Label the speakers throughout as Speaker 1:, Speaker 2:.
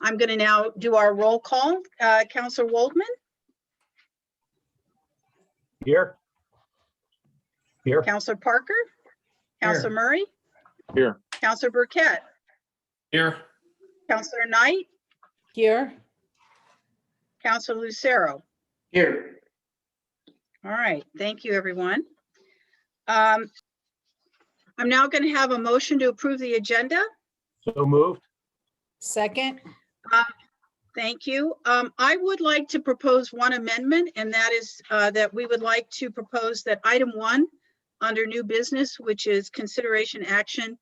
Speaker 1: I'm going to now do our roll call. Counselor Waldman,
Speaker 2: Here. Here.
Speaker 1: Counselor Parker, Counselor Murray,
Speaker 2: Here.
Speaker 1: Counselor Burkett,
Speaker 2: Here.
Speaker 1: Counselor Knight,
Speaker 3: Here.
Speaker 1: Counselor Lucero.
Speaker 2: Here.
Speaker 1: All right, thank you, everyone. I'm now going to have a motion to approve the agenda.
Speaker 2: So moved.
Speaker 3: Second.
Speaker 1: Thank you. I would like to propose one amendment, and that is that we would like to propose that item 1 under new business, which is consideration, action,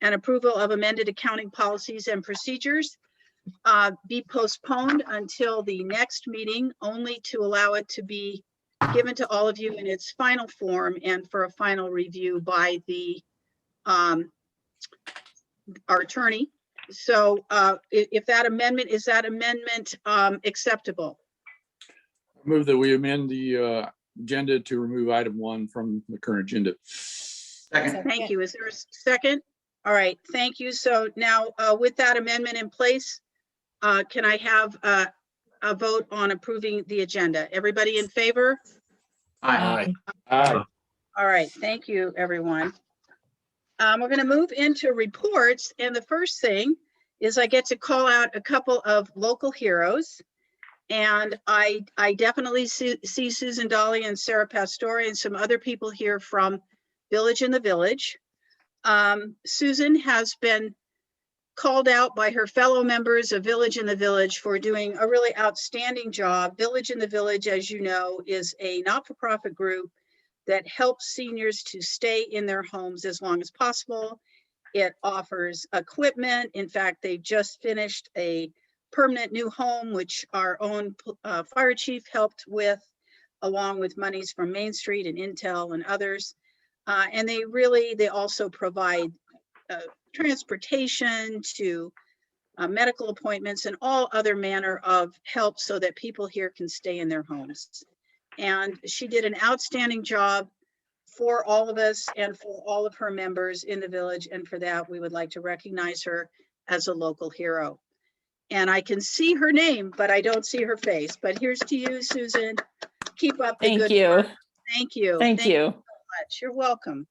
Speaker 1: and approval of amended accounting policies and procedures, be postponed until the next meeting, only to allow it to be given to all of you in its final form and for a final review by the our attorney. So if that amendment, is that amendment acceptable?
Speaker 4: Move that we amend the agenda to remove item 1 from the current agenda.
Speaker 3: Second.
Speaker 1: Thank you. Is there a second? All right, thank you. So now with that amendment in place, can I have a vote on approving the agenda? Everybody in favor?
Speaker 3: Aye.
Speaker 4: Aye.
Speaker 1: All right, thank you, everyone. We're going to move into reports, and the first thing is I get to call out a couple of local heroes, and I definitely see Susan Dolly and Sarah Pastore and some other people here from Village in the Village. Susan has been called out by her fellow members of Village in the Village for doing a really outstanding job. Village in the Village, as you know, is a not-for-profit group that helps seniors to stay in their homes as long as possible. It offers equipment. In fact, they just finished a permanent new home, which our own fire chief helped with, along with monies from Main Street and Intel and others. And they also provide transportation to medical appointments and all other manner of help so that people here can stay in their homes. And she did an outstanding job for all of us and for all of her members in the village. And for that, we would like to recognize her as a local hero. And I can see her name, but I don't see her face. But here's to you, Susan. Keep up the good work. Thank you.
Speaker 3: Thank you.
Speaker 1: So much. You're welcome.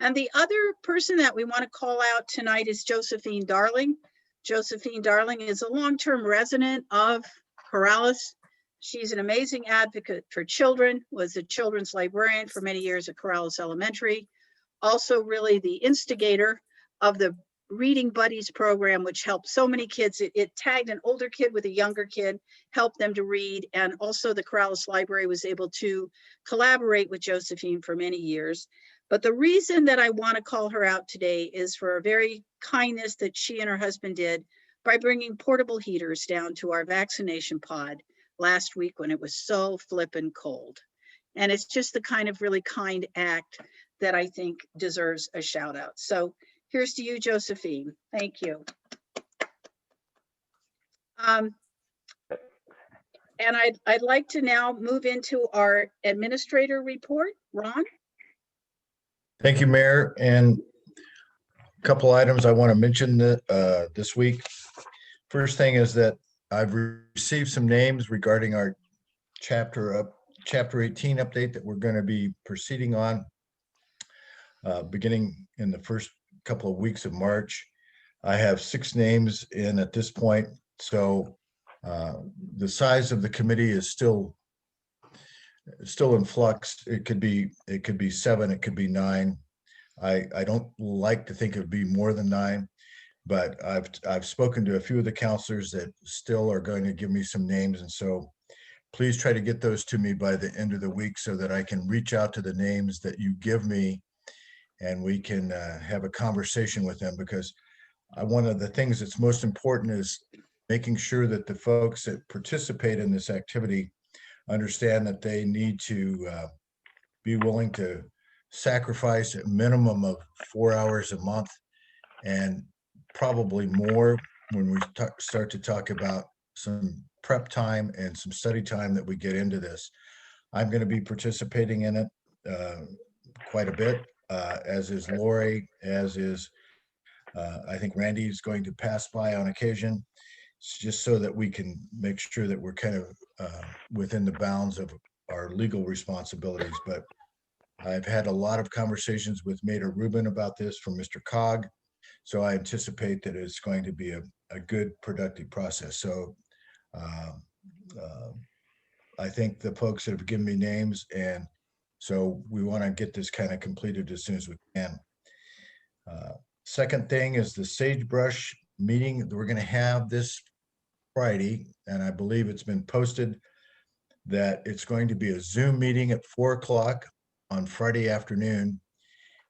Speaker 1: And the other person that we want to call out tonight is Josephine Darling. Josephine Darling is a long-term resident of Corrales. She's an amazing advocate for children, was a children's librarian for many years at Corrales Elementary. Also really the instigator of the Reading Buddies program, which helped so many kids. It tagged an older kid with a younger kid, helped them to read. And also the Corrales Library was able to collaborate with Josephine for many years. But the reason that I want to call her out today is for a very kindness that she and her husband did by bringing portable heaters down to our vaccination pod last week when it was so flippin' cold. And it's just the kind of really kind act that I think deserves a shout out. So here's to you, Josephine. Thank you. And I'd like to now move into our administrator report. Ron?
Speaker 5: Thank you, Mayor. And a couple items I want to mention this week. First thing is that I've received some names regarding our chapter 18 update that we're going to be proceeding on beginning in the first couple of weeks of March. I have 6 names in at this point. So the size of the committee is still in flux. It could be 7, it could be 9. I don't like to think it would be more than 9, but I've spoken to a few of the counselors that still are going to give me some names. And so please try to get those to me by the end of the week so that I can reach out to the names that you give me and we can have a conversation with them, because one of the things that's most important is making sure that the folks that participate in this activity understand that they need to be willing to sacrifice a minimum of 4 hours a month, and probably more when we start to talk about some prep time and some study time that we get into this. I'm going to be participating in it quite a bit, as is Lori, as is I think Randy is going to pass by on occasion. It's just so that we can make sure that we're kind of within the bounds of our legal responsibilities. But I've had a lot of conversations with Mayor Rubin about this from Mr. Cog. So I anticipate that it's going to be a good, productive process. So I think the folks that have given me names, and so we want to get this kind of completed as soon as we can. Second thing is the sagebrush meeting that we're going to have this Friday, and I believe it's been posted that it's going to be a Zoom meeting at 4 o'clock on Friday afternoon.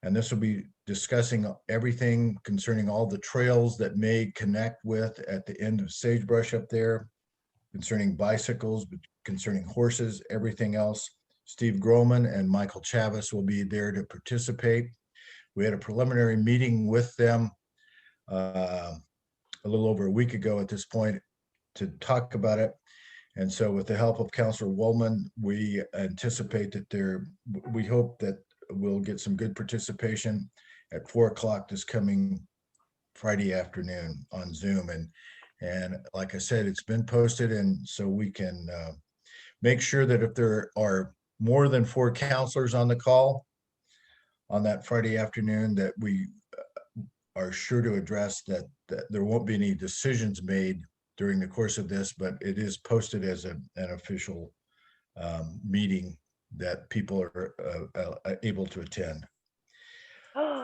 Speaker 5: And this will be discussing everything concerning all the trails that may connect with at the end of sagebrush up there, concerning bicycles, concerning horses, everything else. Steve Groman and Michael Chavis will be there to participate. We had a preliminary meeting with them a little over a week ago at this point to talk about it. And so with the help of Councilor Woolman, we anticipate that we hope that we'll get some good participation at 4 o'clock this coming Friday afternoon on Zoom. And like I said, it's been posted, and so we can make sure that if there are more than 4 counselors on the call on that Friday afternoon, that we are sure to address that there won't be any decisions made during the course of this, but it is posted as an official meeting that people are able to attend.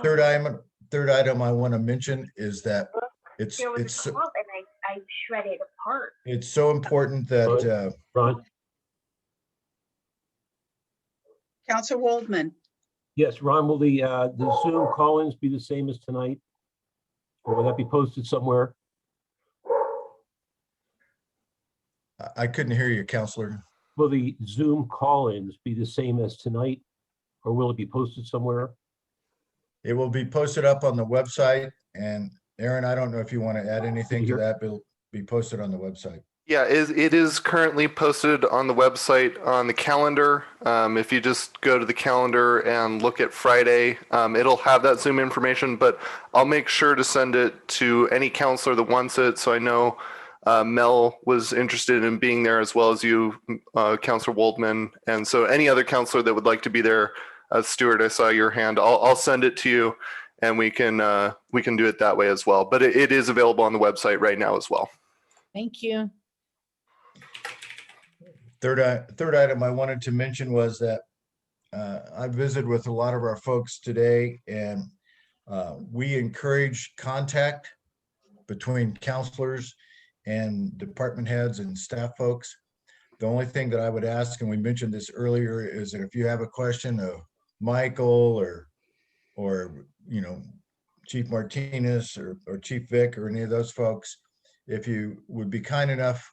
Speaker 5: Third item I want to mention is that it's
Speaker 6: I shred it apart.
Speaker 5: It's so important that
Speaker 2: Ron?
Speaker 1: Counselor Waldman,
Speaker 2: Yes, Ron, will the Zoom call-ins be the same as tonight? Or will that be posted somewhere?
Speaker 5: I couldn't hear you, Counselor.
Speaker 2: Will the Zoom call-ins be the same as tonight? Or will it be posted somewhere?
Speaker 5: It will be posted up on the website. And Aaron, I don't know if you want to add anything to that, but it'll be posted on the website.
Speaker 7: Yeah, it is currently posted on the website on the calendar. If you just go to the calendar and look at Friday, it'll have that Zoom information, but I'll make sure to send it to any counselor that wants it. So I know Mel was interested in being there, as well as you, Counselor Waldman. And so any other counselor that would like to be there, Stuart, I saw your hand. I'll send it to you, and we can do it that way as well. But it is available on the website right now as well.
Speaker 3: Thank you.
Speaker 5: Third item I wanted to mention was that I visited with a lot of our folks today, and we encourage contact between counselors and department heads and staff folks. The only thing that I would ask, and we mentioned this earlier, is that if you have a question of Michael or Chief Martinez or Chief Vic or any of those folks, if you would be kind enough,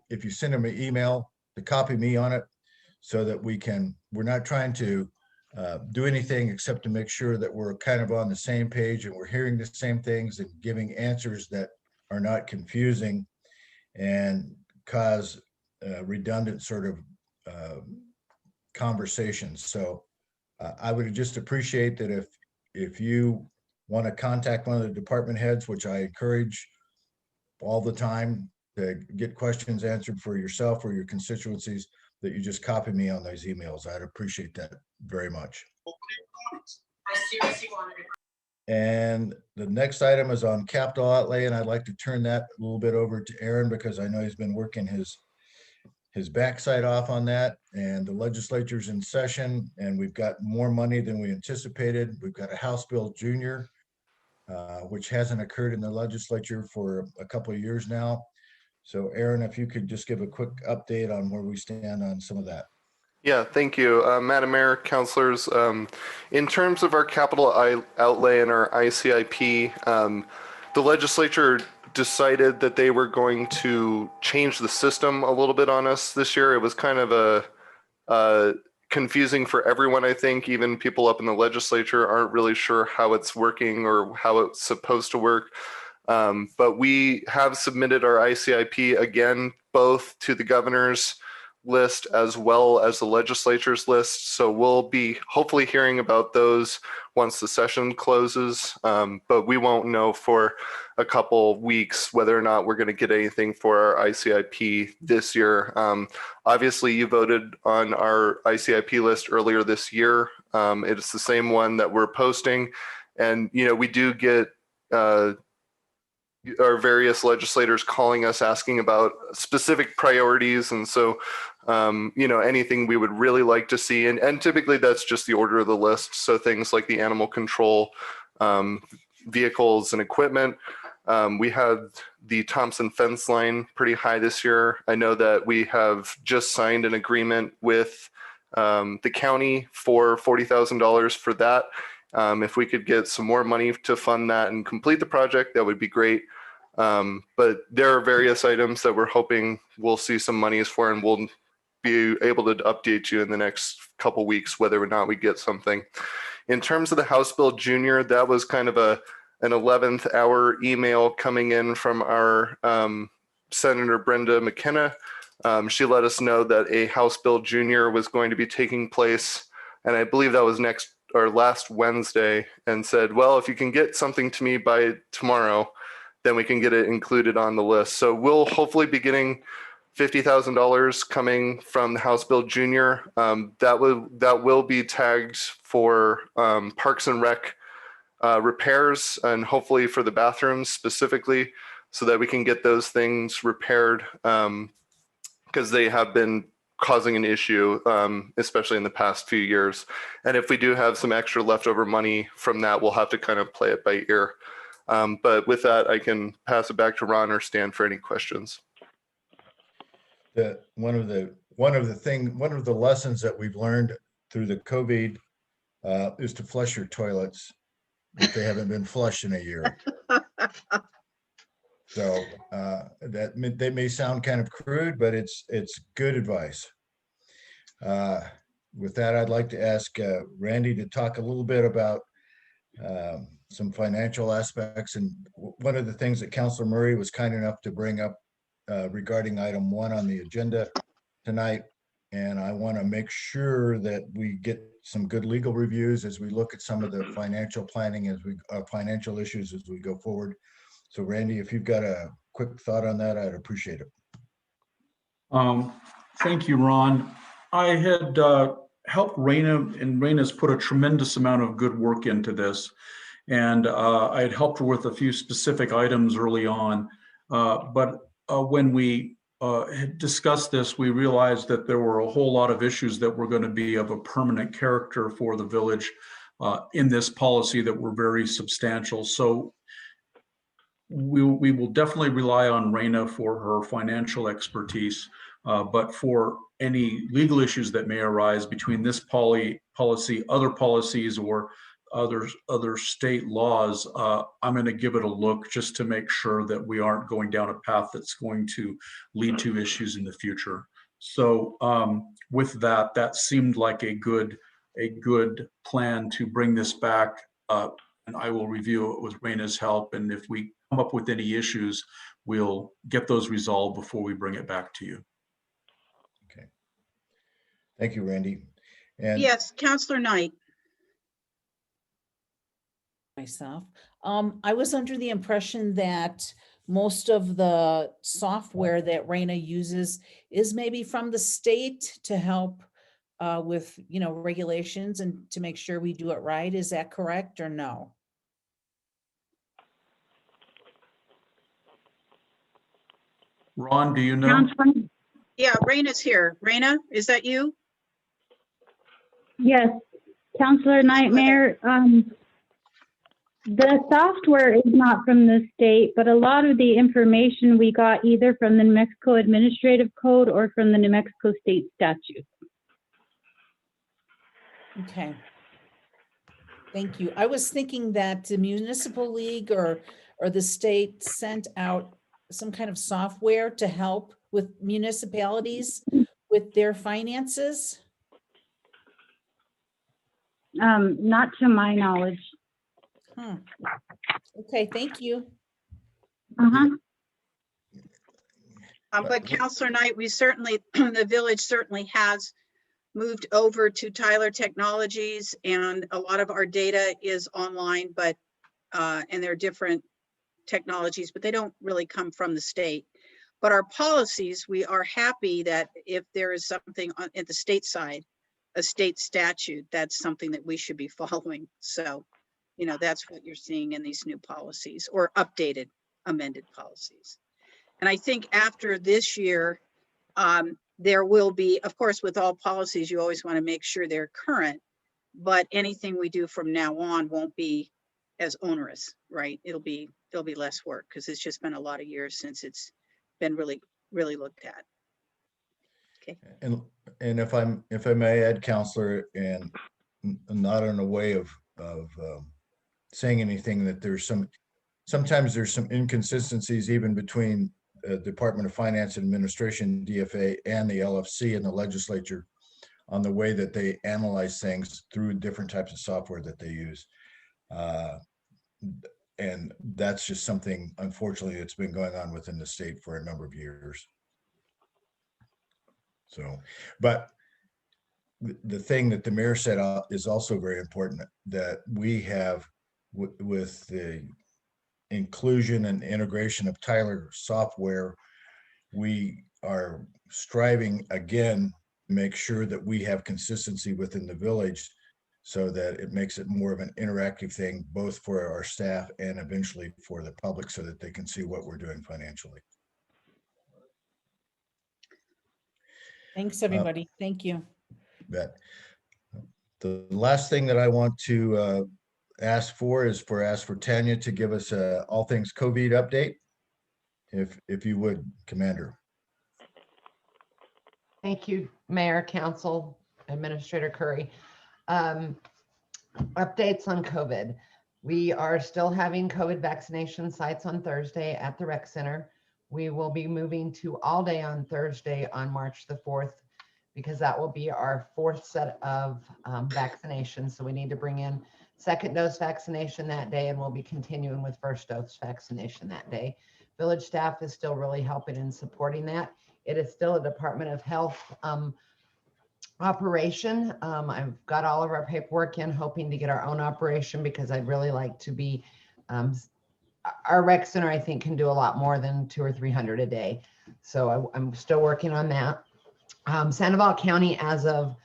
Speaker 5: if you send them an email, to copy me on it, so that we're not trying to do anything except to make sure that we're kind of on the same page and we're hearing the same things and giving answers that are not confusing and cause redundant sort of conversations. So I would just appreciate that if you want to contact one of the department heads, which I encourage all the time, to get questions answered for yourself or your constituencies, that you just copy me on those emails. I'd appreciate that very much.
Speaker 6: I seriously wanted to.
Speaker 5: And the next item is on capital outlay, and I'd like to turn that a little bit over to Aaron, because I know he's been working his backside off on that, and the legislature's in session, and we've got more money than we anticipated. We've got a House Bill Junior, which hasn't occurred in the legislature for a couple of years now. So Aaron, if you could just give a quick update on where we stand on some of that.
Speaker 7: Yeah, thank you. Madam Mayor, councilors, in terms of our capital outlay and our ICIP, the legislature decided that they were going to change the system a little bit on us this year. It was kind of confusing for everyone, I think. Even people up in the legislature aren't really sure how it's working or how it's supposed to work. But we have submitted our ICIP again, both to the governors list as well as the legislature's list. So we'll be hopefully hearing about those once the session closes, but we won't know for a couple weeks whether or not we're going to get anything for our ICIP this year. Obviously, you voted on our ICIP list earlier this year. It's the same one that we're posting, and we do get our various legislators calling us asking about specific priorities, and so anything we would really like to see, and typically that's just the order of the list. So things like the animal control vehicles and equipment. We had the Thompson fence line pretty high this year. I know that we have just signed an agreement with the county for $40,000 for that. If we could get some more money to fund that and complete the project, that would be great. But there are various items that we're hoping we'll see some monies for, and we'll be able to update you in the next couple weeks whether or not we get something. In terms of the House Bill Junior, that was kind of an 11th hour email coming in from our Senator Brenda McKenna. She let us know that a House Bill Junior was going to be taking place, and I believe that was last Wednesday, and said, well, if you can get something to me by tomorrow, then we can get it included on the list. So we'll hopefully be getting $50,000 coming from the House Bill Junior. That will be tagged for Parks and Rec repairs, and hopefully for the bathrooms specifically, so that we can get those things repaired, because they have been causing an issue, especially in the past few years. And if we do have some extra leftover money from that, we'll have to kind of play it by ear. But with that, I can pass it back to Ron or Stan for any questions.
Speaker 5: One of the lessons that we've learned through the COVID is to flush your toilets if they haven't been flushed in a year. So that may sound kind of crude, but it's good advice. With that, I'd like to ask Randy to talk a little bit about some financial aspects. And one of the things that Councilor Murray was kind enough to bring up regarding item 1 on the agenda tonight. And I want to make sure that we get some good legal reviews as we look at some of the financial planning, financial issues as we go forward. So Randy, if you've got a quick thought on that, I'd appreciate it.
Speaker 8: Thank you, Ron. I had helped Raina, and Raina's put a tremendous amount of good work into this. And I had helped her with a few specific items early on. But when we had discussed this, we realized that there were a whole lot of issues that were going to be of a permanent character for the village in this policy that were very substantial. So we will definitely rely on Raina for her financial expertise, but for any legal issues that may arise between this policy, other policies, or other state laws, I'm going to give it a look just to make sure that we aren't going down a path that's going to lead to issues in the future. So with that seemed like a good plan to bring this back, and I will review it with Raina's help. And if we come up with any issues, we'll get those resolved before we bring it back to you.
Speaker 5: Okay. Thank you, Randy. And
Speaker 1: Yes, Counselor Knight.
Speaker 3: Myself. I was under the impression that most of the software that Raina uses is maybe from the state to help with, regulations and to make sure we do it right. Is that correct or no?
Speaker 8: Ron, do you know?
Speaker 6: Counselor?
Speaker 1: Yeah, Raina's here. Raina, is that you?
Speaker 9: Yes, Counselor Nightmare. The software is not from the state, but a lot of the information we got either from the New Mexico Administrative Code or from the New Mexico State Statute.
Speaker 3: Okay. Thank you. I was thinking that the municipal league or the state sent out some kind of software to help with municipalities with their finances.
Speaker 9: Not to my knowledge.
Speaker 3: Okay, thank you.
Speaker 9: Uh-huh.
Speaker 1: But Counselor Knight, we certainly, the village certainly has moved over to Tyler Technologies, and a lot of our data is online, but, and they're different technologies, but they don't really come from the state. But our policies, we are happy that if there is something at the state side, a state statute, that's something that we should be following. So, you know, that's what you're seeing in these new policies or updated, amended policies. And I think after this year, there will be, of course, with all policies, you always want to make sure they're current, but anything we do from now on won't be as onerous, right? It'll be less work because it's just been a lot of years since it's been really looked at. Okay.
Speaker 5: And if I may add, Counselor, and not in a way of saying anything, that sometimes there's some inconsistencies even between Department of Finance and Administration, DFA, and the LFC and the legislature on the way that they analyze things through different types of software that they use. And that's just something, unfortunately, that's been going on within the state for a number of years. So, but the thing that the mayor said is also very important, that we have with the inclusion and integration of Tyler software, we are striving again to make sure that we have consistency within the village so that it makes it more of an interactive thing, both for our staff and eventually for the public, so that they can see what we're doing financially.
Speaker 3: Thanks, everybody. Thank you.
Speaker 5: That the last thing that I want to ask for is for Tanya to give us a all things COVID update, if you would, Commander.
Speaker 10: Thank you, Mayor, Council, Administrator Curry. Updates on COVID. We are still having COVID vaccination sites on Thursday at the rec center. We will be moving to all day on Thursday on March the 4th, because that will be our 4th set of vaccinations. So we need to bring in second dose vaccination that day, and we'll be continuing with first dose vaccination that day. Village staff is still really helping and supporting that. It is still a Department of Health operation. I've got all of our paperwork in, hoping to get our own operation, because I'd really like to be, our rec center, I think, can do a lot more than 200 or 300 a day. So I'm still working on that. Sandoval County, as of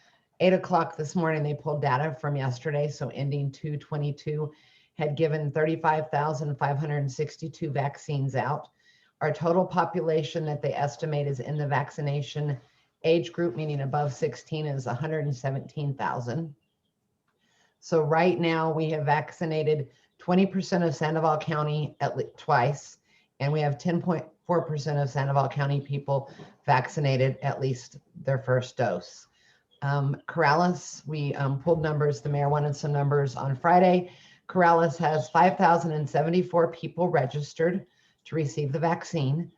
Speaker 10: 8 o'clock this morning, they pulled data from yesterday. So ending 2/22 had given 35,562 vaccines out. Our total population that they estimate is in the vaccination age group, meaning above 16, is 117,000. So right now we have vaccinated 20% of Sandoval County at least twice, and we have 10.4% of Sandoval County people vaccinated at least their first dose. Corrales, we pulled numbers. The mayor wanted some numbers on Friday. Corrales has 5,074 people registered to receive the vaccine.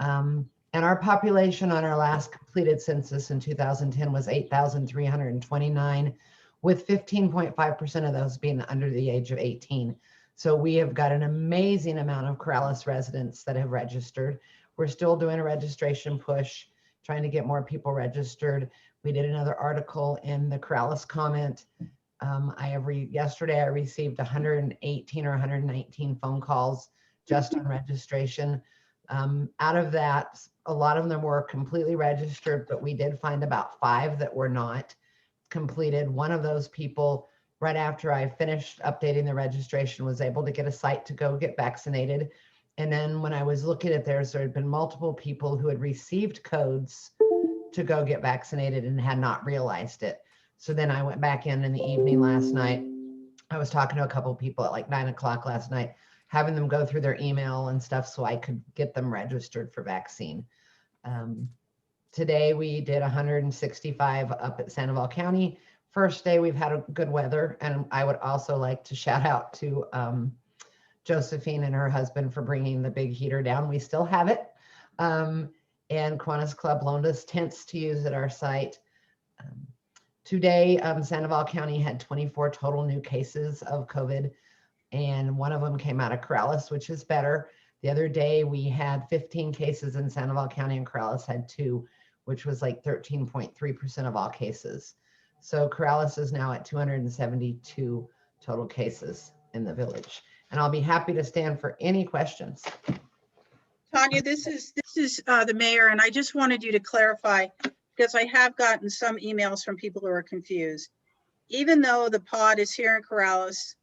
Speaker 10: And our population on our last completed census in 2010 was 8,329, with 15.5% of those being under the age of 18. So we have got an amazing amount of Corrales residents that have registered. We're still doing a registration push, trying to get more people registered. We did another article in the Corrales comment. Yesterday I received 118 or 119 phone calls just on registration. Out of that, a lot of them were completely registered, but we did find about 5 that were not completed. One of those people, right after I finished updating the registration, was able to get a site to go get vaccinated. And then when I was looking at theirs, there had been multiple people who had received codes to go get vaccinated and had not realized it. So then I went back in the evening last night. I was talking to a couple of people at like 9 o'clock last night, having them go through their email and stuff so I could get them registered for vaccine. Today we did 165 up at Sandoval County. First day we've had a good weather, and I would also like to shout out to Josephine and her husband for bringing the big heater down. We still have it. And Kiwanis Club loaned us tents to use at our site. Today, Sandoval County had 24 total new cases of COVID, and one of them came out of Corrales, which is better. The other day we had 15 cases in Sandoval County and Corrales had 2, which was like 13.3% of all cases. So Corrales is now at 272 total cases in the village. And I'll be happy to stand for any questions.
Speaker 1: Tanya, this is the mayor, and I just wanted you to clarify, because I have gotten some emails from people who are confused. Even though the pod is here in Corrales,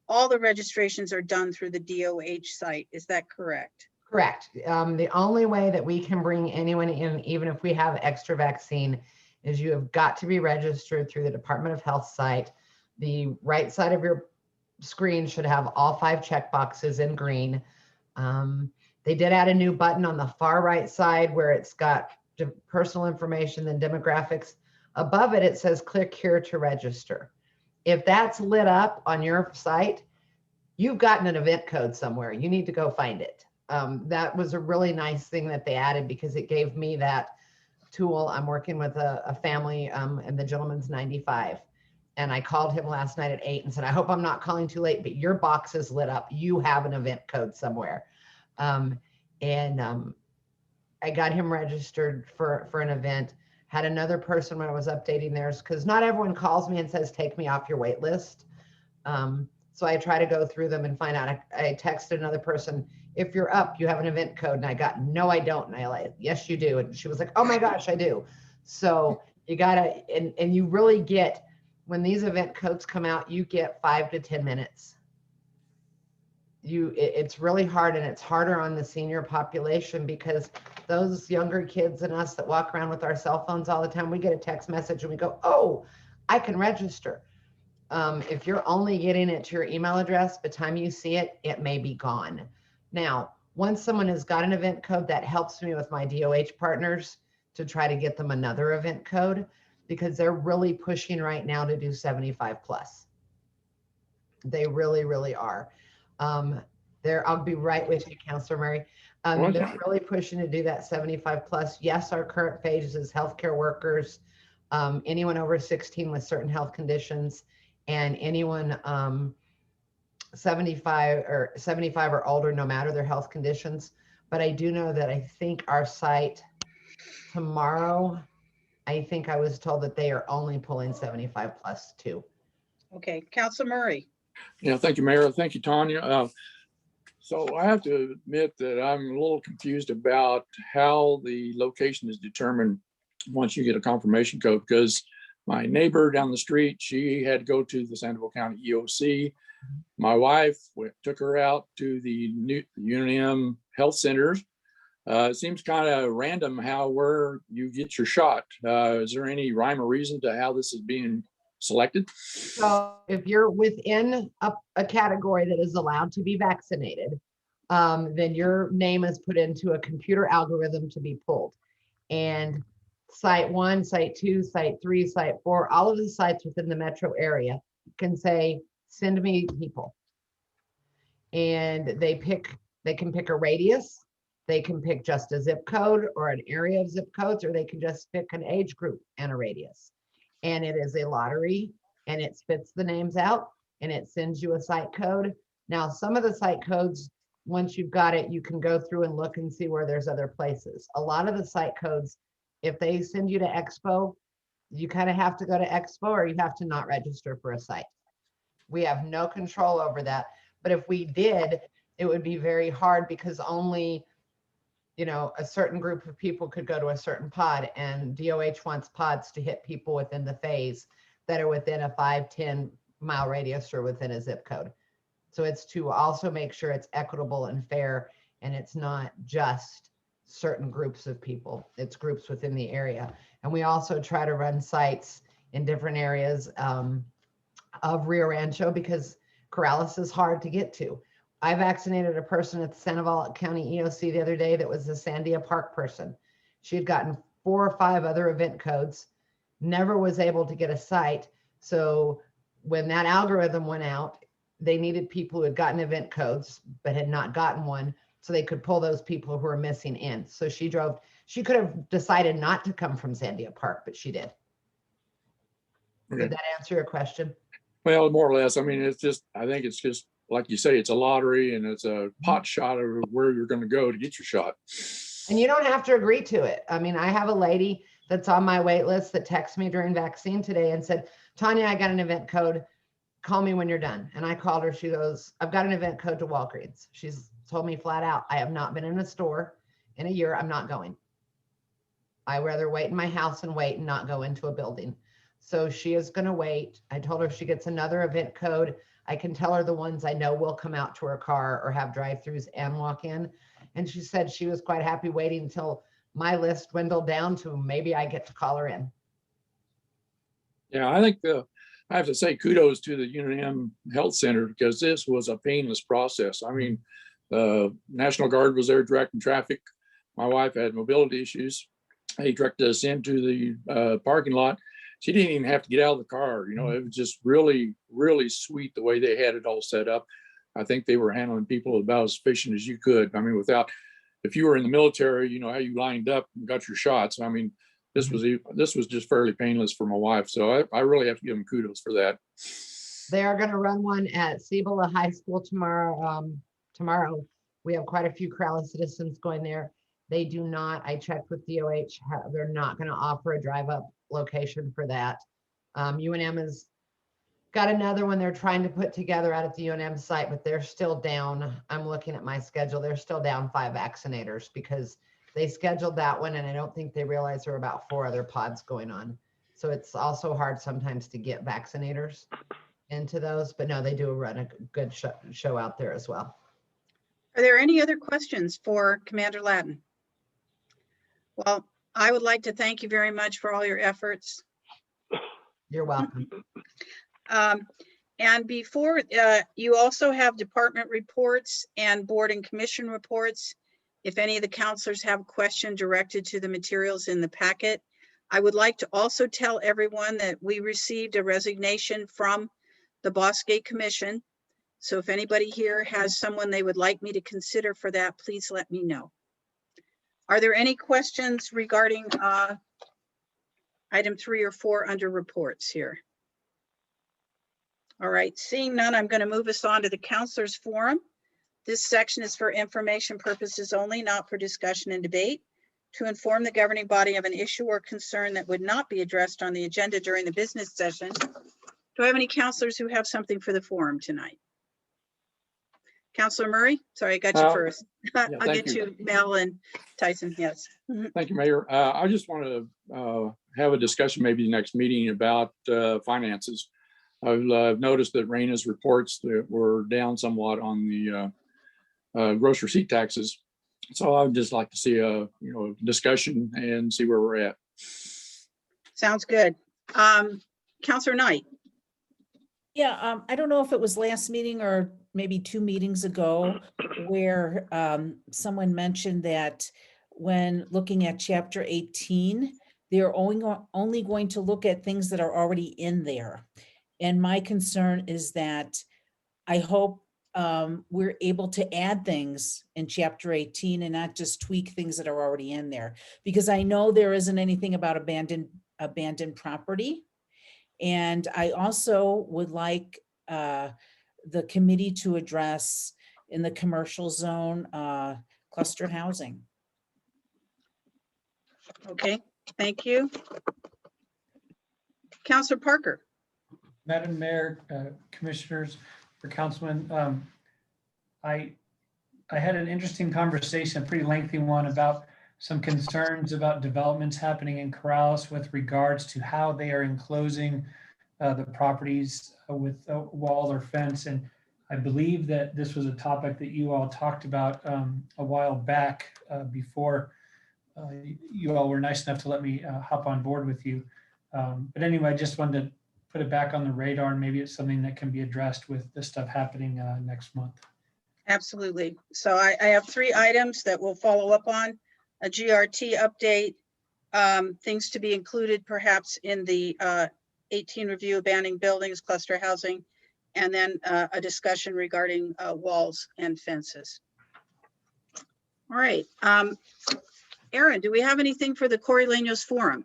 Speaker 1: all the registrations are done through the DOH site. Is that correct?
Speaker 10: Correct. The only way that we can bring anyone in, even if we have extra vaccine, is you have got to be registered through the Department of Health site. The right side of your screen should have all 5 check boxes in green. They did add a new button on the far right side where it's got personal information, then demographics. Above it, it says click here to register. If that's lit up on your site, you've gotten an event code somewhere. You need to go find it. That was a really nice thing that they added because it gave me that tool. I'm working with a family and the gentleman's 95. And I called him last night at 8 and said, I hope I'm not calling too late, but your box is lit up. You have an event code somewhere. I got him registered for an event. Had another person when I was updating theirs, because not everyone calls me and says, take me off your wait list. So I try to go through them and find out. I texted another person, if you're up, you have an event code. And I got, no, I don't. And I like, yes, you do. And she was like, oh my gosh, I do. So you gotta, and you really get, when these event codes come out, you get 5 to 10 minutes. It's really hard, and it's harder on the senior population because those younger kids and us that walk around with our cell phones all the time, we get a text message and we go, oh, I can register. If you're only getting it to your email address, by the time you see it, it may be gone. Now, once someone has got an event code, that helps me with my DOH partners to try to get them another event code, because they're really pushing right now to do 75 plus. They really, really are. I'll be right with you, Councilor Murray. They're really pushing to do that 75 plus. Yes, our current phase is healthcare workers, anyone over 16 with certain health conditions, and anyone 75 or older, no matter their health conditions. But I do know that I think our site tomorrow, I think I was told that they are only pulling 75 plus too.
Speaker 1: Okay, Councilor Murray.
Speaker 4: Yeah, thank you, Mayor. Thank you, Tanya. So I have to admit that I'm a little confused about how the location is determined once you get a confirmation code, because my neighbor down the street, she had to go to the Sandoval County EOC. My wife took her out to the new UNM health centers. It seems kind of random where you get your shot. Is there any rhyme or reason to how this is being selected?
Speaker 10: So if you're within a category that is allowed to be vaccinated, then your name is put into a computer algorithm to be pulled. And site 1, site 2, site 3, site 4, all of the sites within the metro area can say, send me people. And they can pick a radius. They can pick just a zip code or an area of zip codes, or they can just pick an age group and a radius. And it is a lottery, and it spits the names out and it sends you a site code. Now, some of the site codes, once you've got it, you can go through and look and see where there's other places. A lot of the site codes, if they send you to Expo, you kind of have to go to Expo, or you have to not register for a site. We have no control over that. But if we did, it would be very hard, because only, a certain group of people could go to a certain pod, and DOH wants pods to hit people within the phase that are within a 5-10 mile radius or within a zip code. So it's to also make sure it's equitable and fair, and it's not just certain groups of people, it's groups within the area. And we also try to run sites in different areas of Rio Rancho, because Corrales is hard to get to. I vaccinated a person at the Sandoval County EOC the other day that was a Sandia Park person. She had gotten 4 or 5 other event codes, never was able to get a site. So when that algorithm went out, they needed people who had gotten event codes but had not gotten one, so they could pull those people who were missing in. So she could have decided not to come from Sandia Park, but she did.
Speaker 4: Okay.
Speaker 10: Did that answer your question?
Speaker 4: Well, more or less. I mean, I think it's just like you say, it's a lottery and it's a pot shot of where you're going to go to get your shot.
Speaker 10: And you don't have to agree to it. I mean, I have a lady that's on my wait list that texted me during vaccine today and said, Tanya, I got an event code. Call me when you're done. And I called her. She goes, I've got an event code to Walgreens. She's told me flat out, I have not been in a store in a year. I'm not going. I rather wait in my house and wait and not go into a building. So she is going to wait. I told her if she gets another event code, I can tell her the ones I know will come out to her car or have drive-throughs and walk in. And she said she was quite happy waiting until my list dwindled down to maybe I get to call her in.
Speaker 4: Yeah, I think I have to say kudos to the UNM Health Center because this was a painless process. I mean, National Guard was there directing traffic. My wife had mobility issues. He directed us into the parking lot. She didn't even have to get out of the car. You know, it was just really, really sweet the way they had it all set up. I think they were handling people about as efficient as you could. I mean, if you were in the military, you know, how you lined up and got your shots. I mean, this was just fairly painless for my wife. So I really have to give them kudos for that.
Speaker 10: They are going to run one at Cibola High School tomorrow. Tomorrow, we have quite a few Corrales citizens going there. They do not, I checked with DOH, they're not going to offer a drive-up location for that. UNM has got another one they're trying to put together out at the UNM site, but they're still down. I'm looking at my schedule. They're still down 5 vaccinators because they scheduled that one, and I don't think they realize there are about 4 other pods going on. So it's also hard sometimes to get vaccinators into those, but no, they do run a good show out there as well.
Speaker 1: Are there any other questions for Commander Ladin? Well, I would like to thank you very much for all your efforts.
Speaker 10: You're welcome.
Speaker 1: And before, you also have department reports and board and commission reports. If any of the counselors have a question directed to the materials in the packet, I would like to also tell everyone that we received a resignation from the Bosgate Commission. So if anybody here has someone they would like me to consider for that, please let me know. Are there any questions regarding item 3 or 4 under reports here? All right, seeing none, I'm going to move us on to the counselors forum. This section is for information purposes only, not for discussion and debate. To inform the governing body of an issue or concern that would not be addressed on the agenda during the business session. Do I have any counselors who have something for the forum tonight? Counselor Murray, sorry, I got you first. I'll get you, Mel and Tyson, yes.
Speaker 4: Thank you, Mayor. I just want to have a discussion maybe the next meeting about finances. I've noticed that Raina's reports that were down somewhat on the gross receipt taxes. So I would just like to see a discussion and see where we're at.
Speaker 1: Sounds good. Counselor Knight.
Speaker 3: Yeah, I don't know if it was last meeting or maybe 2 meetings ago where someone mentioned that when looking at chapter 18, they're only going to look at things that are already in there. And my concern is that I hope we're able to add things in chapter 18 and not just tweak things that are already in there. Because I know there isn't anything about abandoned property. And I also would like the committee to address in the commercial zone cluster housing.
Speaker 1: Okay, thank you. Counselor Parker.
Speaker 11: Madam Mayor, commissioners, or councilman, I had an interesting conversation, a pretty lengthy one, about some concerns about developments happening in Corrales with regards to how they are enclosing the properties with a wall or fence. And I believe that this was a topic that you all talked about a while back before you all were nice enough to let me hop on board with you. But anyway, I just wanted to put it back on the radar, and maybe it's something that can be addressed with this stuff happening next month.
Speaker 1: Absolutely. So I have 3 items that we'll follow up on: a GRT update, things to be included perhaps in the 18 review, abandoning buildings, cluster housing, and then a discussion regarding walls and fences. All right. Aaron, do we have anything for the Corey Leños Forum?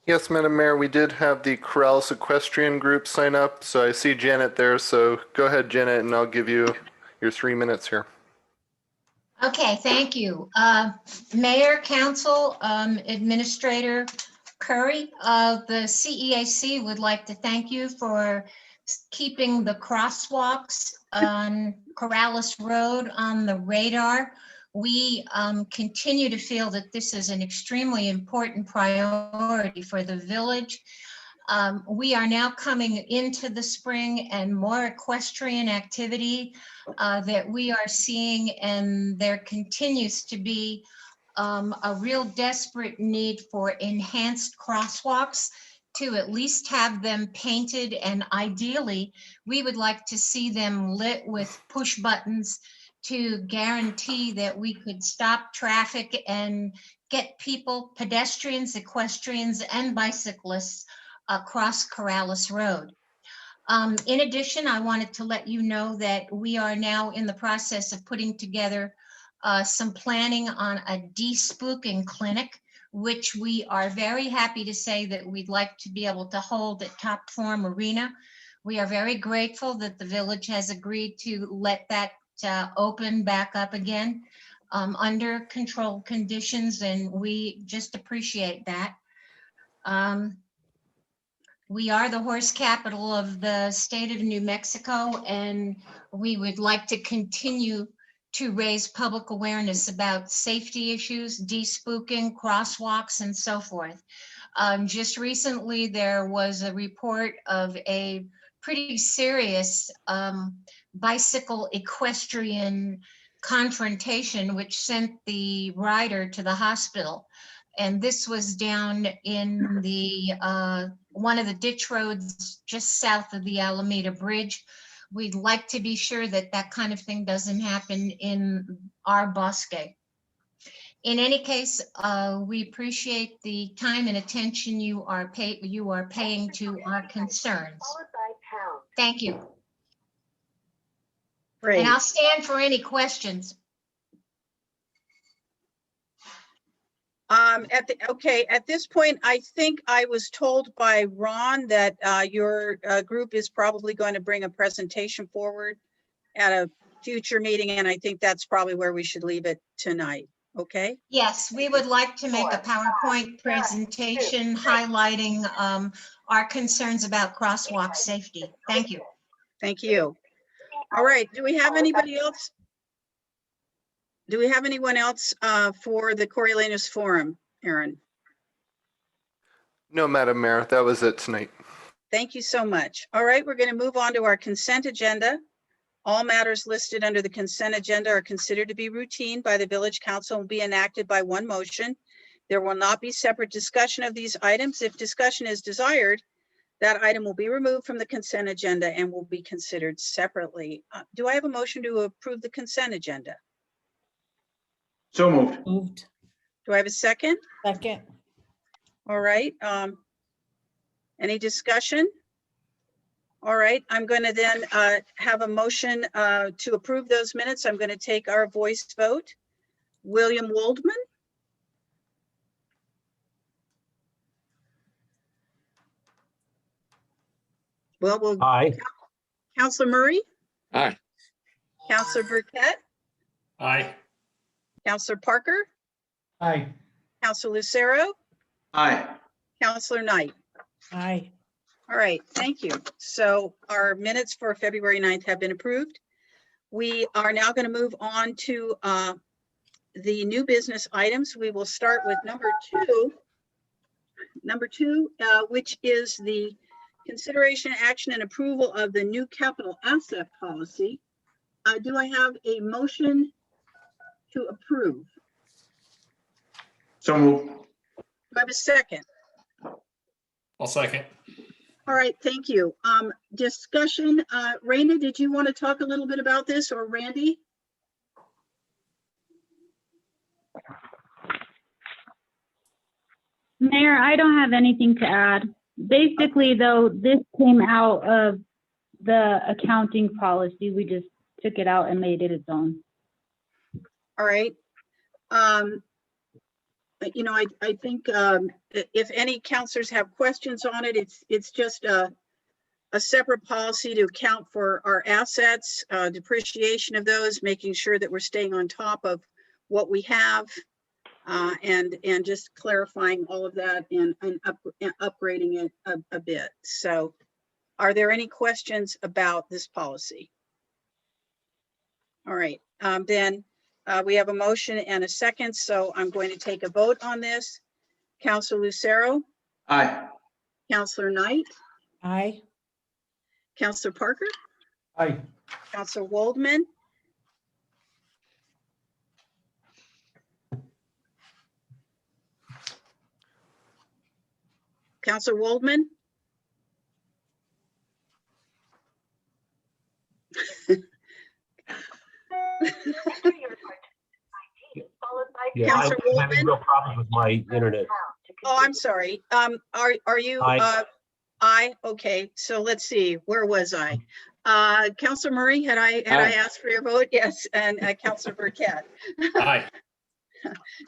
Speaker 7: Yes, Madam Mayor, we did have the Corrales Equestrian Group sign up, so I see Janet there, so go ahead, Janet, and I'll give you your 3 minutes here.
Speaker 12: Okay, thank you. Mayor, Council, Administrator Curry of the CEAC would like to thank you for keeping the crosswalks on Corrales Road on the radar. We continue to feel that this is an extremely important priority for the village. We are now coming into the spring and more equestrian activity that we are seeing, and there continues to be a real desperate need for enhanced crosswalks to at least have them painted, and ideally we would like to see them lit with push buttons to guarantee that we could stop traffic and get people, pedestrians, equestrians, and bicyclists across Corrales Road. In addition, I wanted to let you know that we are now in the process of putting together some planning on a de-spooking clinic, which we are very happy to say that we'd like to be able to hold at Top Form Arena. We are very grateful that the village has agreed to let that open back up again under controlled conditions, and we just appreciate that. We are the horse capital of the state of New Mexico, and we would like to continue to raise public awareness about safety issues, de-spooking, crosswalks, and so forth. Just recently, there was a report of a pretty serious bicycle equestrian confrontation, which sent the rider to the hospital. And this was down in the one of the ditch roads just south of the Alameda Bridge. We'd like to be sure that that kind of thing doesn't happen in our bosque. In any case, we appreciate the time and attention you are paying to our concerns. Thank you.
Speaker 1: Great.
Speaker 12: And I'll stand for any questions.
Speaker 1: At this point, I think I was told by Ron that your group is probably going to bring a presentation forward at a future meeting, and I think that's probably where we should leave it tonight. Okay?
Speaker 12: Yes, we would like to make a PowerPoint presentation highlighting our concerns about crosswalk safety. Thank you.
Speaker 1: Thank you. All right. Do we have anybody else? Do we have anyone else for the Coriolanus Forum, Aaron?
Speaker 7: No, Madam Mayor, that was it tonight.
Speaker 1: Thank you so much. All right, we're going to move on to our consent agenda. All matters listed under the consent agenda are considered to be routine by the Village Council and will be enacted by one motion. There will not be separate discussion of these items. If discussion is desired, that item will be removed from the consent agenda and will be considered separately. Do I have a motion to approve the consent agenda?
Speaker 8: So moved.
Speaker 3: Moved.
Speaker 1: Do I have a second?
Speaker 3: Second.
Speaker 1: All right. Any discussion? All right, I'm going to then have a motion to approve those minutes. I'm going to take our voice vote. William Waldman. Well,
Speaker 2: Aye.
Speaker 1: Councilor Murray,
Speaker 4: Aye.
Speaker 1: Councilor Burkett,
Speaker 11: Aye.
Speaker 1: Councilor Parker,
Speaker 11: Aye.
Speaker 1: Councilor Lucero,
Speaker 8: Aye.
Speaker 1: Councilor Knight.
Speaker 3: Aye.
Speaker 1: All right, thank you. So our minutes for February 9th have been approved. We are now going to move on to the new business items. We will start with number two, which is the consideration, action, and approval of the new capital asset policy. Do I have a motion to approve?
Speaker 8: So moved.
Speaker 1: Do I have a second?
Speaker 11: I'll second.
Speaker 1: All right, thank you. Discussion, Raina, did you want to talk a little bit about this, or Randy?
Speaker 9: Mayor, I don't have anything to add. Basically, though, this came out of the accounting policy. We just took it out and made it its own.
Speaker 1: All right. you know, I think if any counselors have questions on it, it's just a separate policy to account for our assets, depreciation of those, making sure that we're staying on top of what we have, and just clarifying all of that and upgrading it a bit. So are there any questions about this policy? All right, then we have a motion and a second, so I'm going to take a vote on this. Counselor Lucero,
Speaker 8: Aye.
Speaker 1: Counselor Knight,
Speaker 3: Aye.
Speaker 1: Counselor Parker,
Speaker 11: Aye.
Speaker 1: Counselor Waldman, Counselor Waldman,
Speaker 2: Yeah,
Speaker 1: Counselor
Speaker 2: I'm having
Speaker 1: Waldman?
Speaker 2: real problems with my internet.
Speaker 1: Oh, I'm sorry. Are you,
Speaker 2: Aye.
Speaker 1: okay, so let's see, where was I? Counselor Murray, had I
Speaker 4: Aye.
Speaker 1: asked for your vote? Yes, and Counselor Burkett.
Speaker 8: Aye.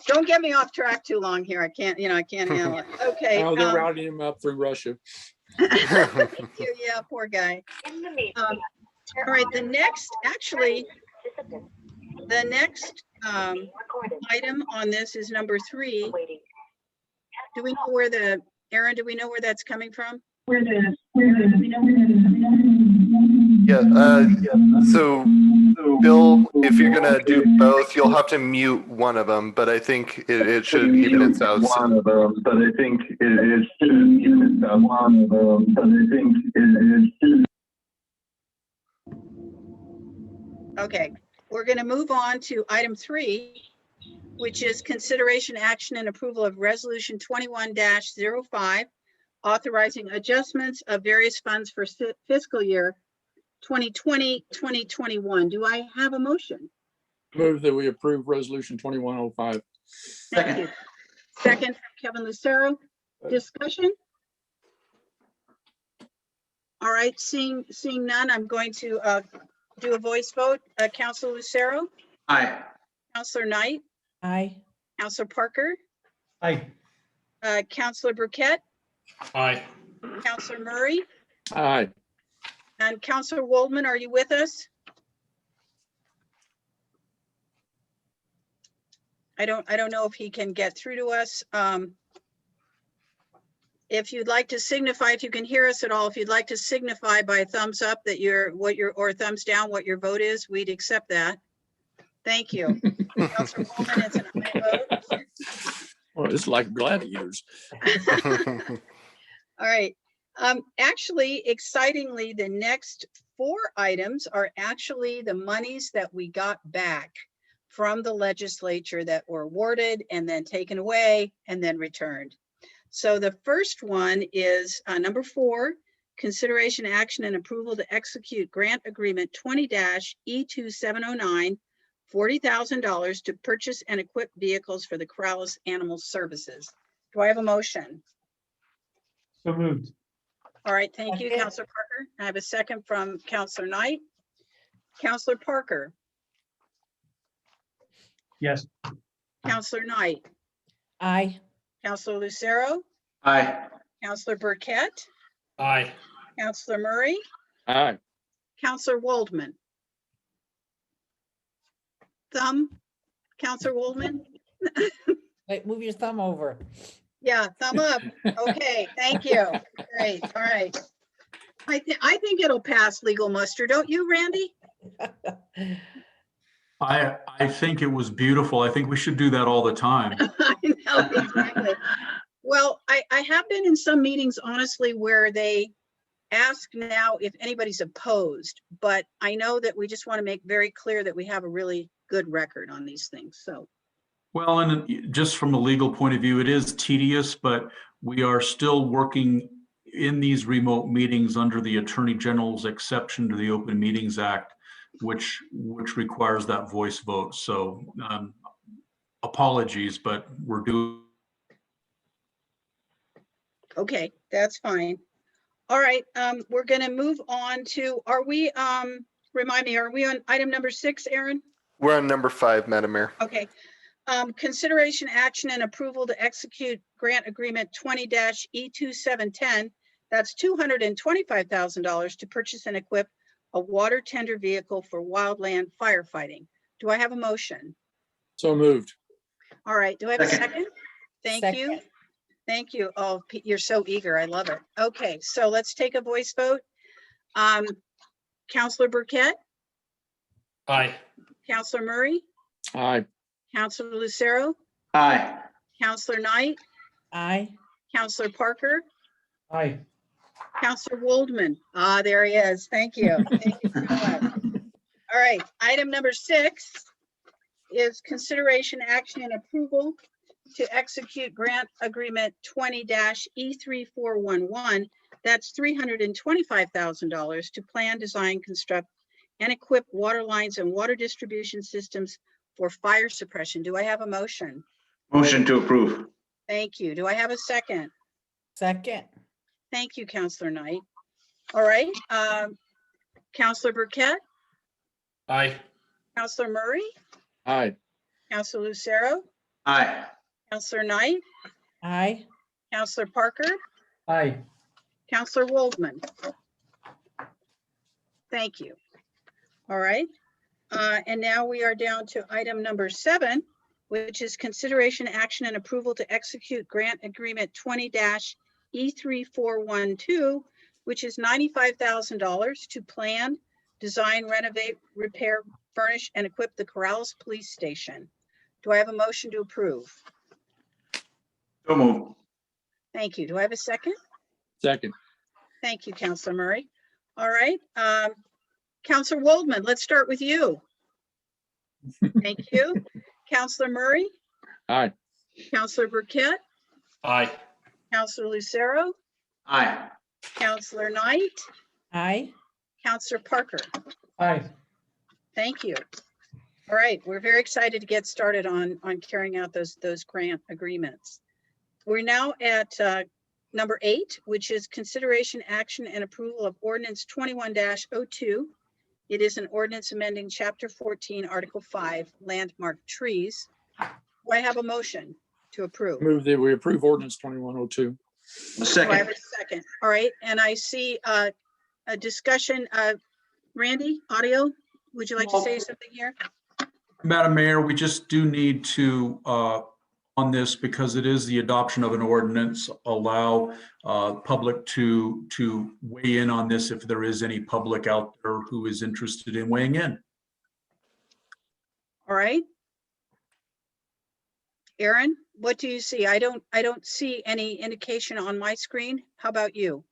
Speaker 1: Don't get me off track too long here. I can't handle it. Okay.
Speaker 4: Oh, they're routing him up through Russia.
Speaker 1: Thank you. Yeah, poor guy.
Speaker 6: In the meeting.
Speaker 1: All right, the next item on this is number 3. Do we know where Aaron, do we know where that's coming from?
Speaker 7: Yeah, so Bill, if you're gonna do both, you'll have to mute one of them, but I think it should even its out.
Speaker 13: One of them, but I think it should even its out. One of them, but I think it should.
Speaker 1: Okay, we're going to move on to item 3, which is consideration, action, and approval of resolution 21-05, authorizing adjustments of various funds for fiscal year 2020, 2021. Do I have a motion?
Speaker 4: Move that we approve resolution 2105.
Speaker 1: Thank you. Second from Kevin Lucero. Discussion? All right, seeing none, I'm going to do a voice vote. Counselor Lucero,
Speaker 8: Aye.
Speaker 1: Counselor Knight,
Speaker 3: Aye.
Speaker 1: Counselor Parker,
Speaker 11: Aye.
Speaker 1: Counselor Burkett,
Speaker 8: Aye.
Speaker 1: Counselor Murray,
Speaker 4: Aye.
Speaker 1: and Counselor Waldman. Are you with us? I don't know if he can get through to us. If you'd like to signify, if you can hear us at all, if you'd like to signify by thumbs up that or thumbs down what your vote is, we'd accept that. Thank you. Counselor Waldman, it's an aye vote.
Speaker 4: Well, it's like gladiators.
Speaker 1: All right. Actually, excitingly, the next 4 items are actually the monies that we got back from the legislature that were awarded and then taken away and then returned. So the first one is number 4, consideration, action, and approval to execute grant agreement 20-E2709, $40,000 to purchase and equip vehicles for the Corrales Animal Services. Do I have a motion?
Speaker 11: So moved.
Speaker 1: All right, thank you,
Speaker 3: Second.
Speaker 1: Counselor Parker. I have a second from Counselor Knight. Counselor Parker,
Speaker 11: Yes.
Speaker 1: Counselor Knight,
Speaker 3: Aye.
Speaker 1: Counselor Lucero,
Speaker 8: Aye.
Speaker 1: Counselor Burkett,
Speaker 8: Aye.
Speaker 1: Counselor Murray,
Speaker 4: Aye.
Speaker 1: Counselor Waldman. Thumb, Counselor Waldman?
Speaker 3: Wait, move your thumb over.
Speaker 1: Yeah, thumb up. Okay, thank you. Great, all right. I think it'll pass legal muster, don't you, Randy?
Speaker 8: I think it was beautiful. I think we should do that all the time.
Speaker 1: I know, exactly. Well, I have been in some meetings, honestly, where they ask now if anybody's opposed, but I know that we just want to make very clear that we have a really good record on these things, so.
Speaker 8: Well, and just from a legal point of view, it is tedious, but we are still working in these remote meetings under the Attorney General's exception to the Open Meetings Act, which requires that voice vote. So apologies, but we're doing.
Speaker 1: Okay, that's fine. All right, we're gonna move on to, remind me, are we on item number 6, Aaron?
Speaker 7: We're on number 5, Madam Mayor.
Speaker 1: Okay, Consideration, action, and approval to execute grant agreement 20-E2710. That's $225,000 to purchase and equip a water tender vehicle for wildland firefighting. Do I have a motion?
Speaker 4: So moved.
Speaker 1: All right, do I have a
Speaker 11: Second.
Speaker 1: second? Thank
Speaker 3: Second.
Speaker 1: you. Thank you. Oh, you're so eager. I love it. Okay, so let's take a voice vote. Counselor Burkett,
Speaker 11: Aye.
Speaker 1: Counselor Murray,
Speaker 4: Aye.
Speaker 1: Counselor Lucero,
Speaker 11: Aye.
Speaker 1: Counselor Knight,
Speaker 3: Aye.
Speaker 1: Counselor Parker,
Speaker 11: Aye.
Speaker 1: Counselor Waldman. Ah, there he is. Thank you. Thank you so much. All right, item number 6 is consideration, action, and approval to execute grant agreement 20-E3411. That's $325,000 to plan, design, construct, and equip water lines and water distribution systems for fire suppression. Do I have a motion?
Speaker 11: Motion to approve.
Speaker 1: Thank you. Do I have a second?
Speaker 3: Second.
Speaker 1: Thank you, Counselor Knight. All right, Counselor Burkett,
Speaker 11: Aye.
Speaker 1: Counselor Murray,
Speaker 4: Aye.
Speaker 1: Counselor Lucero,
Speaker 11: Aye.
Speaker 1: Counselor Knight,
Speaker 3: Aye.
Speaker 1: Counselor Parker,
Speaker 11: Aye.
Speaker 1: Counselor Waldman. Thank you. All right. And now we are down to item number 7, which is consideration, action, and approval to execute grant agreement 20-E3412, which is $95,000 to plan, design, renovate, repair, furnish, and equip the Corrales Police Station. Do I have a motion to approve?
Speaker 11: So move.
Speaker 1: Thank you. Do I have a second?
Speaker 4: Second.
Speaker 1: Thank you, Counselor Murray. All right. Counselor Waldman, let's start with you. Thank you. Counselor Murray,
Speaker 4: Aye.
Speaker 1: Counselor Burkett,
Speaker 11: Aye.
Speaker 1: Counselor Lucero,
Speaker 11: Aye.
Speaker 1: Counselor Knight,
Speaker 3: Aye.
Speaker 1: Counselor Parker.
Speaker 11: Aye.
Speaker 1: Thank you. All right, we're very excited to get started on carrying out those grant agreements. We're now at number 8, which is consideration, action, and approval of ordinance 21-02. It is an ordinance amending chapter 14, article 5, landmark trees. Do I have a motion to approve?
Speaker 4: Move that we approve ordinance 2102.
Speaker 1: Do I have a second? All right, and I see a discussion. Randy, audio, would you like to say something here?
Speaker 8: Madam Mayor, we just do need to, on this, because it is the adoption of an ordinance, allow public to weigh in on this if there is any public out there who is interested in weighing in.
Speaker 1: All right. Aaron, what do you see? I don't see any indication on my screen. How about you?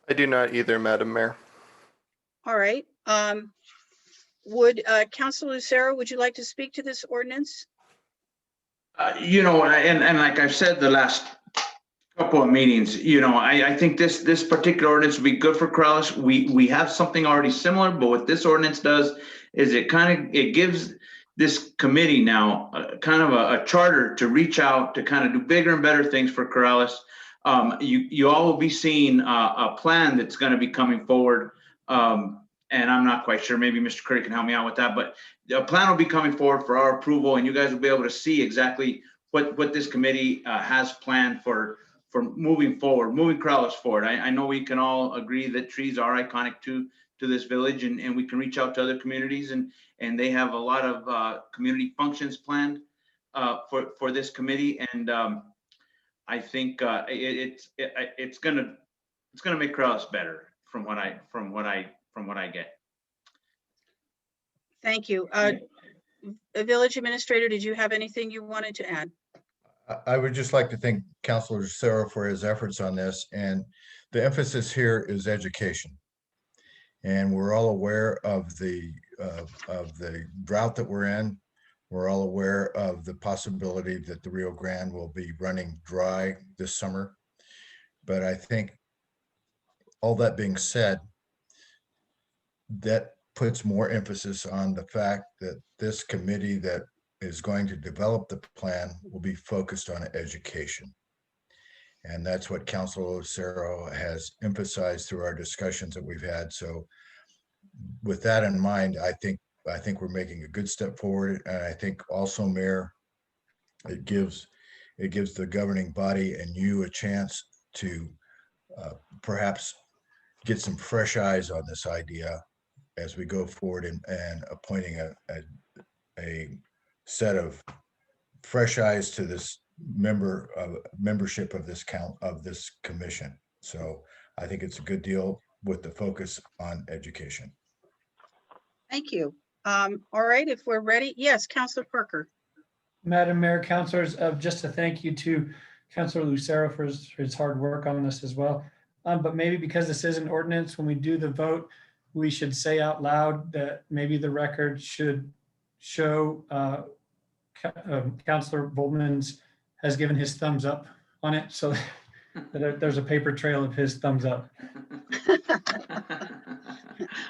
Speaker 7: I do not either, Madam Mayor.
Speaker 1: All right. Would Councilor Lucero, would you like to speak to this ordinance?
Speaker 14: And like I've said the last couple of meetings, I think this particular ordinance would be good for Corrales. We have something already similar, but what this ordinance does is it gives this committee now kind of a charter to reach out to kind of do bigger and better things for Corrales. You all will be seeing a plan that's going to be coming forward. And I'm not quite sure, maybe Mr. Curry can help me out with that, but a plan will be coming forward for our approval, and you guys will be able to see exactly what this committee has planned for moving forward, moving Corrales forward. I know we can all agree that trees are iconic to this village, and we can reach out to other communities, and they have a lot of community functions planned for this committee, and I think it's gonna make Corrales better from what I get.
Speaker 1: Thank you. Village Administrator, did you have anything you wanted to add?
Speaker 5: I would just like to thank Councilor Sarah for his efforts on this, and the emphasis here is education. And we're all aware of the drought that we're in. We're all aware of the possibility that the Rio Grande will be running dry this summer. But I think all that being said, that puts more emphasis on the fact that this committee that is going to develop the plan will be focused on education. And that's what Councilor Lucero has emphasized through our discussions that we've had. So with that in mind, I think I think we're making a good step forward. And I think also, Mayor, it gives the governing body and you a chance to perhaps get some fresh eyes on this idea as we go forward and appointing a set of fresh eyes to this membership of this commission. So I think it's a good deal with the focus on education.
Speaker 1: Thank you. All right, if we're ready. Yes, Councilor Parker.
Speaker 11: Madam Mayor, councilors, just a thank you to Councilor Lucero for his hard work on this as well. But maybe because this is an ordinance, when we do the vote, we should say out loud that maybe the record should show Councilor Volman's has given his thumbs up on it, so that there's a paper trail of his thumbs up.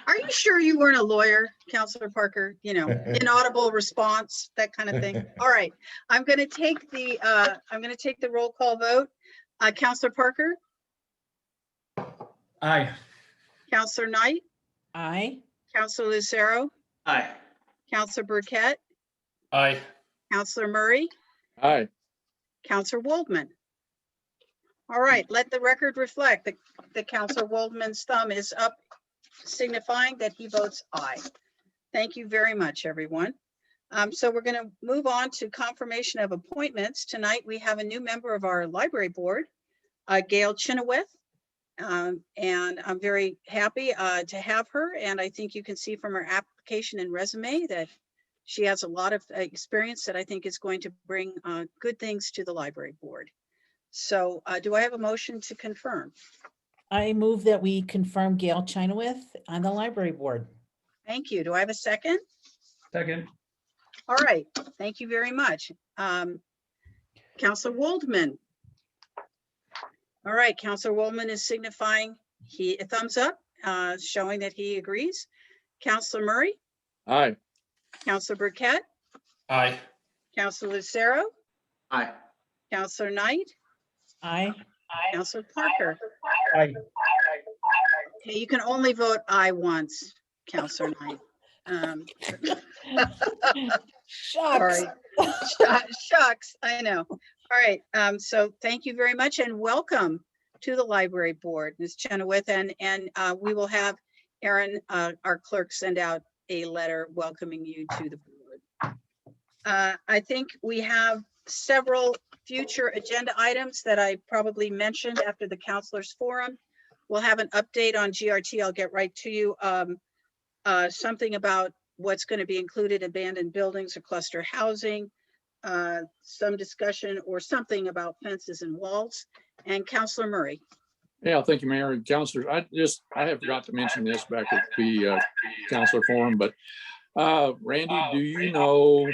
Speaker 1: Are you sure you weren't a lawyer, Councilor Parker? You know, inaudible response, that kind of thing. All right, I'm going to take the roll call vote. Councilor Parker,
Speaker 11: Aye.
Speaker 1: Councilor Knight,
Speaker 3: Aye.
Speaker 1: Councilor Lucero,
Speaker 14: Aye.
Speaker 1: Councilor Burkett,
Speaker 11: Aye.
Speaker 1: Councilor Murray,
Speaker 4: Aye.
Speaker 1: Councilor Waldman. All right, let the record reflect that Councilor Waldman's thumb is up, signifying that he votes aye. Thank you very much, everyone. So we're going to move on to confirmation of appointments. Tonight, we have a new member of our library board, Gail Chenoweth. And I'm very happy to have her. And I think you can see from her application and resume that she has a lot of experience that I think is going to bring good things to the library board. So do I have a motion to confirm?
Speaker 3: I move that we confirm Gail Chenoweth on the library board.
Speaker 1: Thank you. Do I have a second?
Speaker 11: Second.
Speaker 1: All right. Thank you very much. Councilor Waldman. All right, Councilor Waldman is signifying a thumbs up, showing that he agrees. Councilor Murray,
Speaker 4: Aye.
Speaker 1: Councilor Burkett,
Speaker 11: Aye.
Speaker 1: Councilor Lucero,
Speaker 14: Aye.
Speaker 1: Councilor Knight,
Speaker 3: Aye.
Speaker 1: Councilor Parker.
Speaker 11: Aye.
Speaker 1: Okay, you can only vote aye once, Councilor Knight.
Speaker 3: Shucks.
Speaker 1: Sorry. Shucks, I know. All right, so thank you very much and welcome to the library board, Ms. Chenoweth, and we will have Aaron, our clerk, send out a letter welcoming you to the board. I think we have several future agenda items that I probably mentioned after the counselors forum. We'll have an update on GRT. I'll get right to you. Something about what's going to be included, abandoned buildings or cluster housing, some discussion or something about fences and walls, and Councilor Murray.
Speaker 4: Yeah, thank you, Mayor and councilors. I have forgot to mention this back at the councilor forum, but Randy, do you know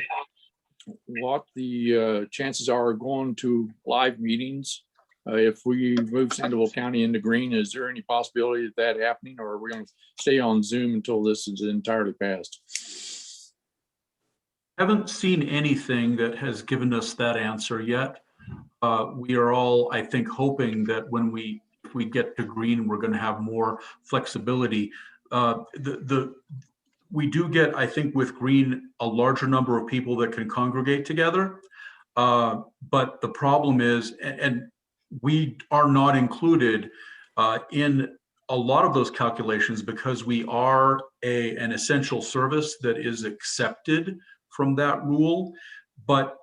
Speaker 4: what the chances are going to live meetings? If we move Sandoval County into green, is there any possibility of that happening, or are we going to stay on Zoom until this is entirely passed?
Speaker 8: Haven't seen anything that has given us that answer yet. We are all, I think, hoping that if we get to green, we're going to have more flexibility. We do get, I think, with green, a larger number of people that can congregate together. But the problem is, and we are not included in a lot of those calculations because we are an essential service that is accepted from that rule. But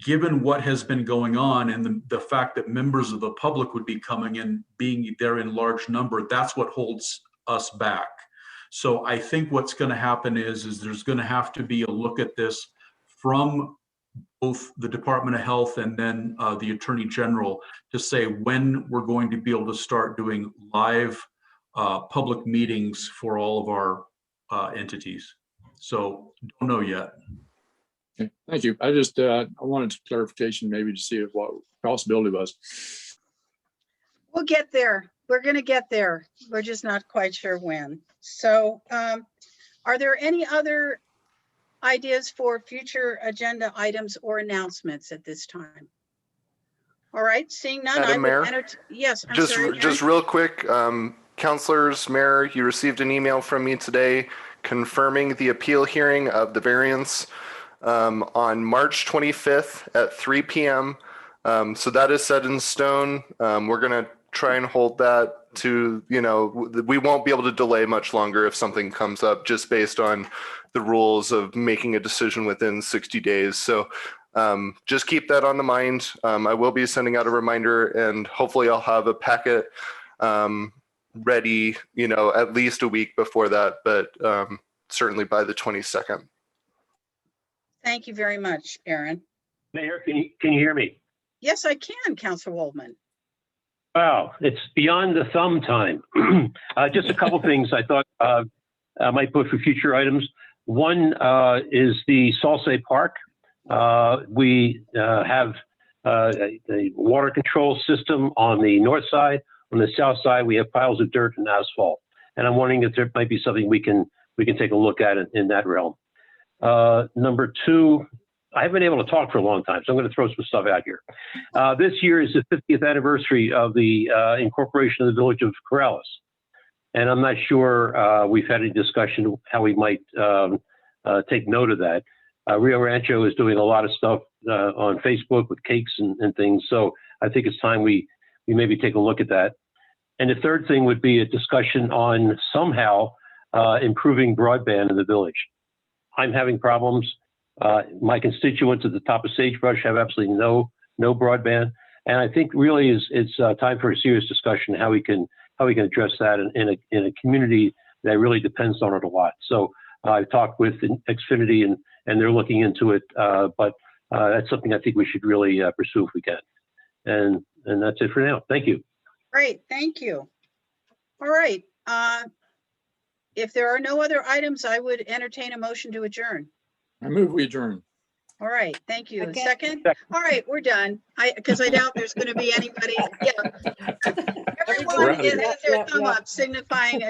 Speaker 8: given what has been going on and the fact that members of the public would be coming in, being there in large number, that's what holds us back. So I think what's going to happen is there's going to have to be a look at this from both the Department of Health and then the Attorney General to say when we're going to be able to start doing live public meetings for all of our entities. So don't know yet.
Speaker 4: Okay, thank you. I wanted clarification maybe to see what possibility was.
Speaker 1: We'll get there. We're going to get there. We're just not quite sure when. So are there any other ideas for future agenda items or announcements at this time? All right, seeing none.
Speaker 7: Madam Mayor?
Speaker 1: Yes, I'm sorry.
Speaker 7: Just real quick, councilors, Mayor, you received an email from me today confirming the appeal hearing of the variance on March 25th at 3 p.m. So that is set in stone. We're going to try and hold that to, we won't be able to delay much longer if something comes up just based on the rules of making a decision within 60 days. So just keep that on the mind. I will be sending out a reminder, and hopefully I'll have a packet ready, at least a week before that, but certainly by the 22nd.
Speaker 1: Thank you very much, Aaron.
Speaker 2: Mayor, can you hear me?
Speaker 1: Yes, I can, Councilor Waldman.
Speaker 2: Wow, it's beyond the thumb time. Just a couple things I thought I might put for future items. One is the Salsa Park. We have a water control system on the north side. On the south side, we have piles of dirt and asphalt. And I'm wondering if there might be something we can take a look at in that realm. Number two, I haven't been able to talk for a long time, so I'm going to throw some stuff out here. This year is the 50th anniversary of the incorporation of the village of Corrales. And I'm not sure we've had any discussion how we might take note of that. Rio Rancho is doing a lot of stuff on Facebook with cakes and things. So I think it's time we maybe take a look at that. And the third thing would be a discussion on somehow improving broadband in the village. I'm having problems. My constituents at the top of Sagebrush have absolutely no broadband. And I think really it's time for a serious discussion how we can address that in a community that really depends on it a lot. So I've talked with Xfinity and they're looking into it, but that's something I think we should really pursue if we can. And that's it for now. Thank you.
Speaker 1: Great, thank you. All right. If there are no other items, I would entertain a motion to adjourn.
Speaker 4: I move we adjourn.
Speaker 1: All right, thank you.
Speaker 3: Okay.
Speaker 1: Second? All right, we're done. Because I doubt there's going to be anybody. Yeah. Everyone
Speaker 4: We're outta here.
Speaker 1: has their thumb up signifying